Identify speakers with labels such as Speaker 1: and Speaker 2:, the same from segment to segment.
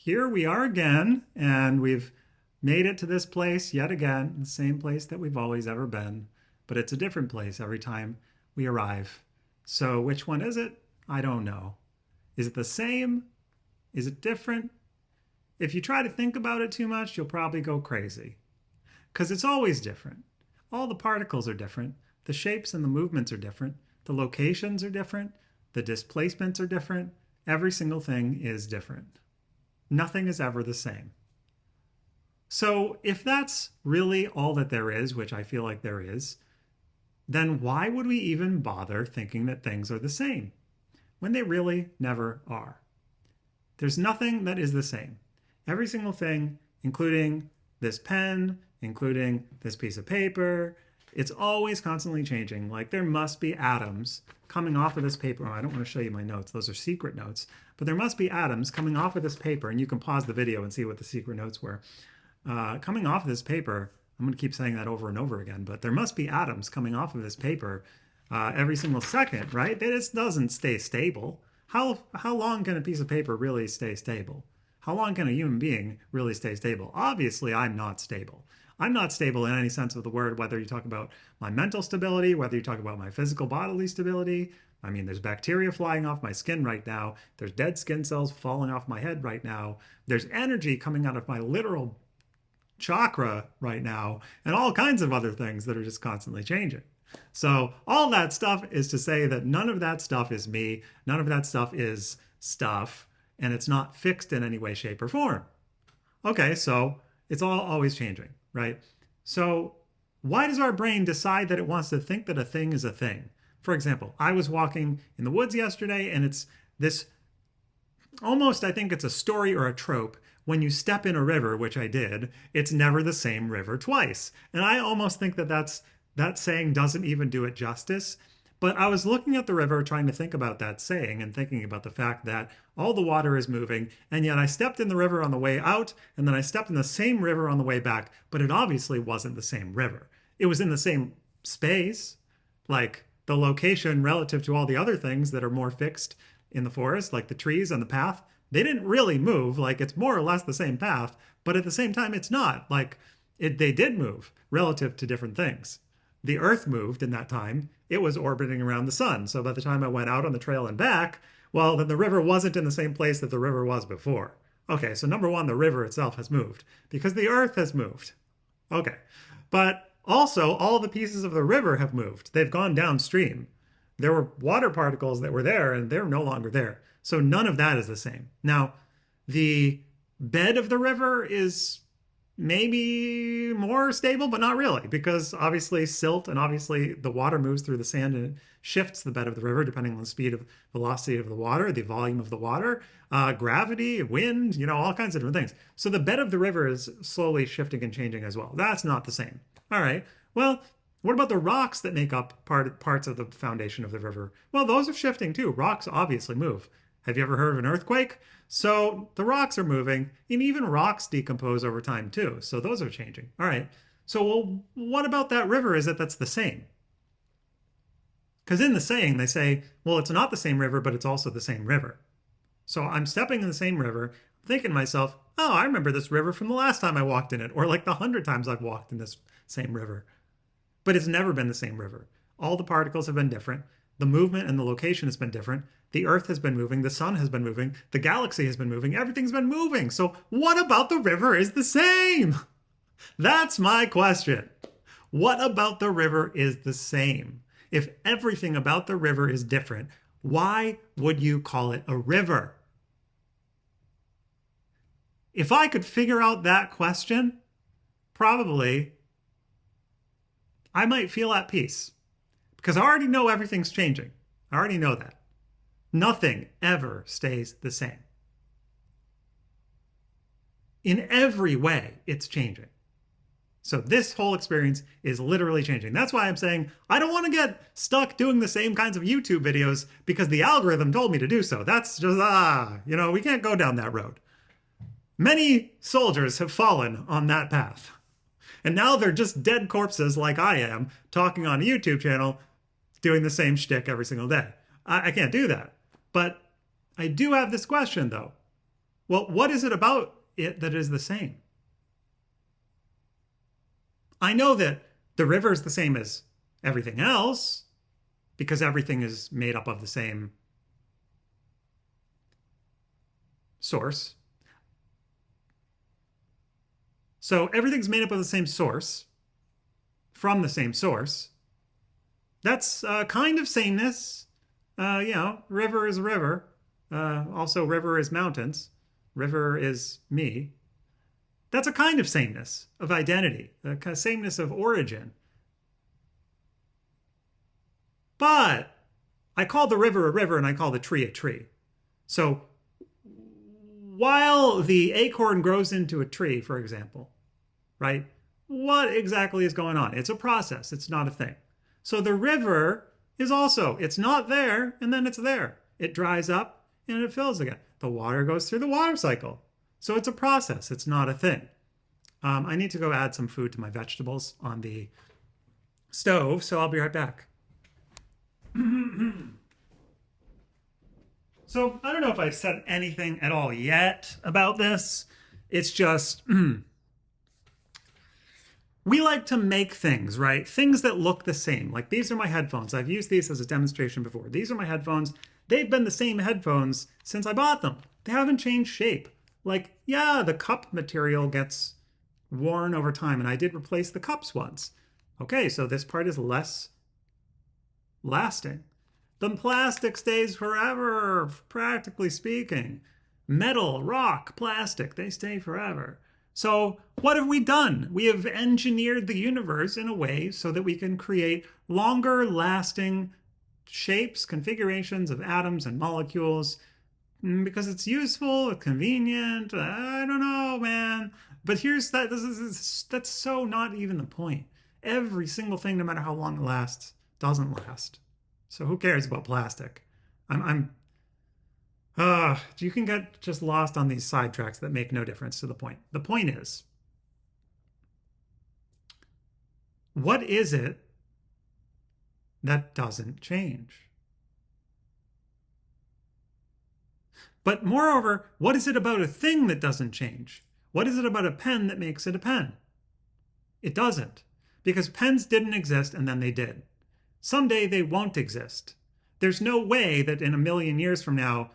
Speaker 1: here we are again, and we've made it to this place yet again, the same place that we've always ever been, but it's a different place every time we arrive. So which one is it? I don't know. Is it the same? Is it different? If you try to think about it too much, you'll probably go crazy. Because it's always different. All the particles are different. The shapes and the movements are different. The locations are different. The displacements are different. Every single thing is different. Nothing is ever the same. So if that's really all that there is, which I feel like there is, then why would we even bother thinking that things are the same when they really never are? There's nothing that is the same. Every single thing, including this pen, including this piece of paper, it's always constantly changing. Like there must be atoms coming off of this paper. Oh, I don't want to show you my notes. Those are secret notes. But there must be atoms coming off of this paper, and you can pause the video and see what the secret notes were. Coming off of this paper, I'm going to keep saying that over and over again, but there must be atoms coming off of this paper every single second, right? It doesn't stay stable. How long can a piece of paper really stay stable? How long can a human being really stay stable? Obviously, I'm not stable. I'm not stable in any sense of the word, whether you talk about my mental stability, whether you talk about my physical bodily stability. I mean, there's bacteria flying off my skin right now. There's dead skin cells falling off my head right now. There's energy coming out of my literal chakra right now, and all kinds of other things that are just constantly changing. So all that stuff is to say that none of that stuff is me. None of that stuff is stuff, and it's not fixed in any way, shape, or form. Okay, so it's all always changing, right? So why does our brain decide that it wants to think that a thing is a thing? For example, I was walking in the woods yesterday, and it's this almost, I think it's a story or a trope. When you step in a river, which I did, it's never the same river twice. And I almost think that that saying doesn't even do it justice. But I was looking at the river trying to think about that saying and thinking about the fact that all the water is moving, and yet I stepped in the river on the way out, and then I stepped in the same river on the way back, but it obviously wasn't the same river. It was in the same space, like the location relative to all the other things that are more fixed in the forest, like the trees and the path. They didn't really move. Like it's more or less the same path, but at the same time, it's not. Like they did move relative to different things. The Earth moved in that time. It was orbiting around the sun. So by the time I went out on the trail and back, well, then the river wasn't in the same place that the river was before. Okay, so number one, the river itself has moved because the Earth has moved. Okay, but also all the pieces of the river have moved. They've gone downstream. There were water particles that were there and they're no longer there. So none of that is the same. Now, the bed of the river is maybe more stable, but not really, because obviously silt and obviously the water moves through the sand and it shifts the bed of the river depending on the speed of velocity of the water, the volume of the water, gravity, wind, all kinds of different things. So the bed of the river is slowly shifting and changing as well. That's not the same. All right. Well, what about the rocks that make up parts of the foundation of the river? Well, those are shifting too. Rocks obviously move. Have you ever heard of an earthquake? So the rocks are moving, and even rocks decompose over time too. So those are changing. All right. So well, what about that river is it that's the same? Because in the saying, they say, well, it's not the same river, but it's also the same river. So I'm stepping in the same river, thinking to myself, oh, I remember this river from the last time I walked in it, or like the 100 times I've walked in this same river. But it's never been the same river. All the particles have been different. The movement and the location has been different. The Earth has been moving. The sun has been moving. The galaxy has been moving. Everything's been moving. So what about the river is the same? That's my question. What about the river is the same? If everything about the river is different, why would you call it a river? If I could figure out that question, probably I might feel at peace. Because I already know everything's changing. I already know that. Nothing ever stays the same. In every way, it's changing. So this whole experience is literally changing. That's why I'm saying I don't want to get stuck doing the same kinds of YouTube videos because the algorithm told me to do so. That's just, we can't go down that road. Many soldiers have fallen on that path. And now they're just dead corpses like I am, talking on a YouTube channel, doing the same shtick every single day. I can't do that. But I do have this question, though. Well, what is it about it that is the same? I know that the river is the same as everything else because everything is made up of the same source. So everything's made up of the same source from the same source. That's kind of sameness. River is a river. Also, river is mountains. River is me. That's a kind of sameness of identity, a kind of sameness of origin. But I call the river a river and I call the tree a tree. So while the acorn grows into a tree, for example, right? What exactly is going on? It's a process. It's not a thing. So the river is also, it's not there and then it's there. It dries up and it fills again. The water goes through the water cycle. So it's a process. It's not a thing. I need to go add some food to my vegetables on the stove, so I'll be right back. So I don't know if I've said anything at all yet about this. It's just we like to make things, right? Things that look the same. Like these are my headphones. I've used these as a demonstration before. These are my headphones. They've been the same headphones since I bought them. They haven't changed shape. Like, yeah, the cup material gets worn over time, and I did replace the cups once. Okay, so this part is less lasting. The plastic stays forever, practically speaking. Metal, rock, plastic, they stay forever. So what have we done? We have engineered the universe in a way so that we can create longer lasting shapes, configurations of atoms and molecules because it's useful, convenient. I don't know, man. But here's that. That's so not even the point. Every single thing, no matter how long it lasts, doesn't last. So who cares about plastic? You can get just lost on these sidetracks that make no difference to the point. The point is, what is it that doesn't change? But moreover, what is it about a thing that doesn't change? What is it about a pen that makes it a pen? It doesn't, because pens didn't exist and then they did. Someday they won't exist. There's no way that in a million years from now,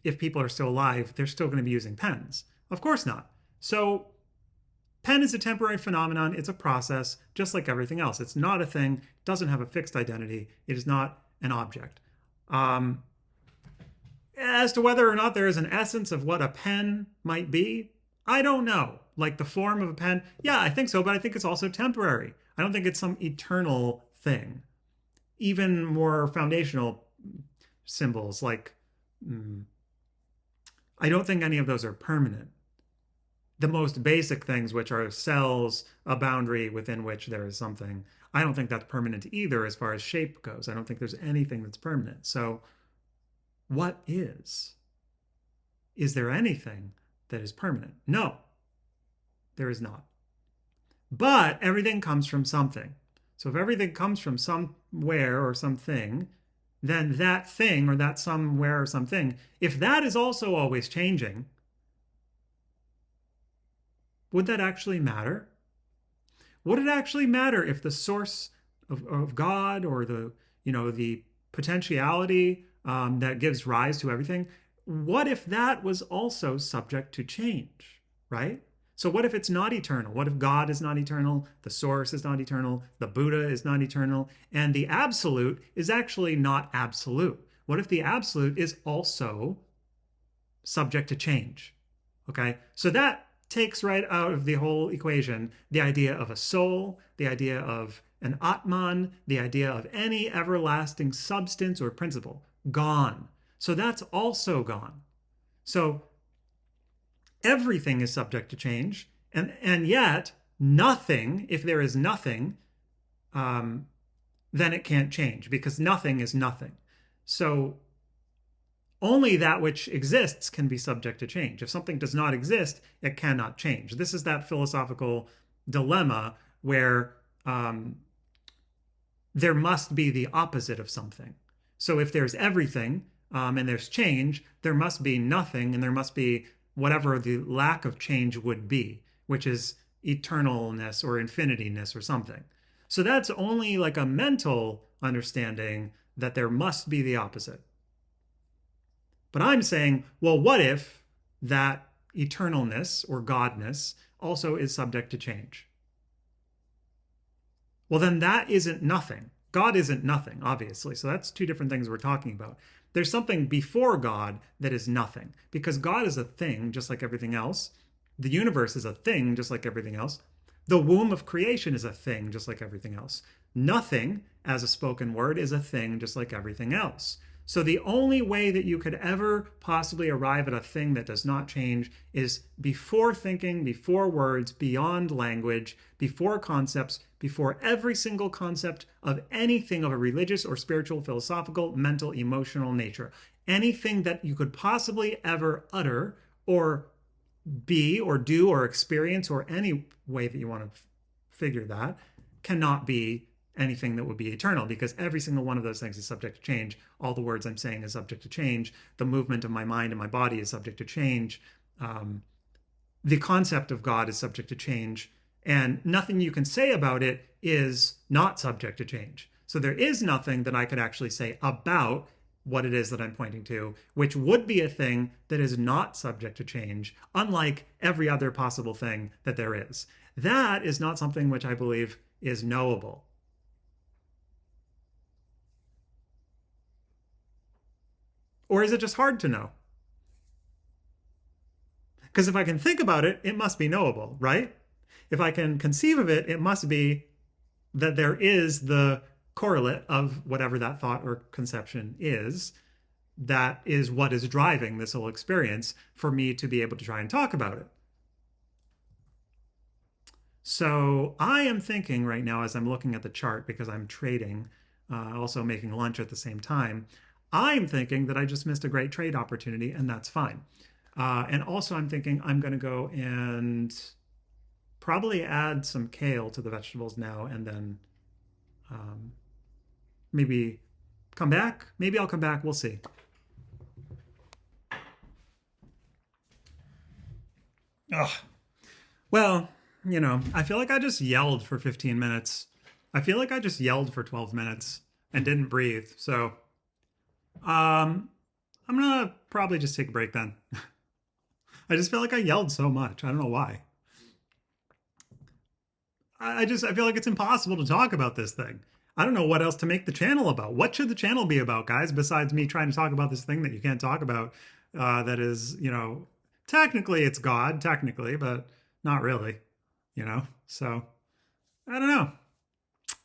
Speaker 1: if people are still alive, they're still going to be using pens. Of course not. So pen is a temporary phenomenon. It's a process, just like everything else. It's not a thing. It doesn't have a fixed identity. It is not an object. As to whether or not there is an essence of what a pen might be, I don't know. Like the form of a pen, yeah, I think so, but I think it's also temporary. I don't think it's some eternal thing. Even more foundational symbols like, I don't think any of those are permanent. The most basic things, which are cells, a boundary within which there is something, I don't think that's permanent either as far as shape goes. I don't think there's anything that's permanent. So what is? Is there anything that is permanent? No, there is not. But everything comes from something. So if everything comes from somewhere or something, then that thing or that somewhere or something, if that is also always changing, would that actually matter? Would it actually matter if the source of God or the potentiality that gives rise to everything, what if that was also subject to change, right? So what if it's not eternal? What if God is not eternal? The source is not eternal. The Buddha is not eternal. And the absolute is actually not absolute. What if the absolute is also subject to change? Okay, so that takes right out of the whole equation the idea of a soul, the idea of an Atman, the idea of any everlasting substance or principle. Gone. So that's also gone. So everything is subject to change, and yet nothing, if there is nothing, then it can't change because nothing is nothing. So only that which exists can be subject to change. If something does not exist, it cannot change. This is that philosophical dilemma where there must be the opposite of something. So if there's everything, and there's change, there must be nothing, and there must be whatever the lack of change would be, which is eternalness or infinityness or something. So that's only like a mental understanding that there must be the opposite. But I'm saying, well, what if that eternalness or godness also is subject to change? Well, then that isn't nothing. God isn't nothing, obviously. So that's two different things we're talking about. There's something before God that is nothing, because God is a thing just like everything else. The universe is a thing just like everything else. The womb of creation is a thing just like everything else. Nothing, as a spoken word, is a thing just like everything else. So the only way that you could ever possibly arrive at a thing that does not change is before thinking, before words, beyond language, before concepts, before every single concept of anything of a religious or spiritual, philosophical, mental, emotional nature. Anything that you could possibly ever utter or be or do or experience, or any way that you want to figure that, cannot be anything that would be eternal, because every single one of those things is subject to change. All the words I'm saying is subject to change. The movement of my mind and my body is subject to change. The concept of God is subject to change, and nothing you can say about it is not subject to change. So there is nothing that I could actually say about what it is that I'm pointing to, which would be a thing that is not subject to change, unlike every other possible thing that there is. That is not something which I believe is knowable. Or is it just hard to know? Because if I can think about it, it must be knowable, right? If I can conceive of it, it must be that there is the correlate of whatever that thought or conception is. That is what is driving this whole experience for me to be able to try and talk about it. So I am thinking right now, as I'm looking at the chart, because I'm trading, also making lunch at the same time, I'm thinking that I just missed a great trade opportunity, and that's fine. And also I'm thinking I'm going to go and probably add some kale to the vegetables now, and then maybe come back. Maybe I'll come back. We'll see. Ugh. Well, I feel like I just yelled for 15 minutes. I feel like I just yelled for 12 minutes and didn't breathe. So, I'm gonna probably just take a break then. I just feel like I yelled so much. I don't know why. I feel like it's impossible to talk about this thing. I don't know what else to make the channel about. What should the channel be about, guys, besides me trying to talk about this thing that you can't talk about? That is, technically it's God, technically, but not really. So I don't know.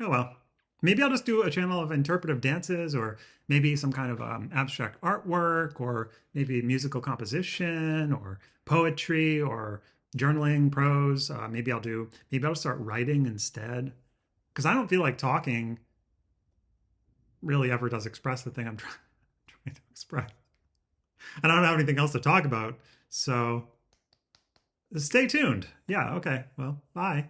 Speaker 1: Oh well. Maybe I'll just do a channel of interpretive dances, or maybe some kind of abstract artwork, or maybe musical composition, or poetry, or journaling, prose. Maybe I'll start writing instead, because I don't feel like talking really ever does express the thing I'm trying to express. And I don't have anything else to talk about. So stay tuned. Yeah, okay. Well, bye.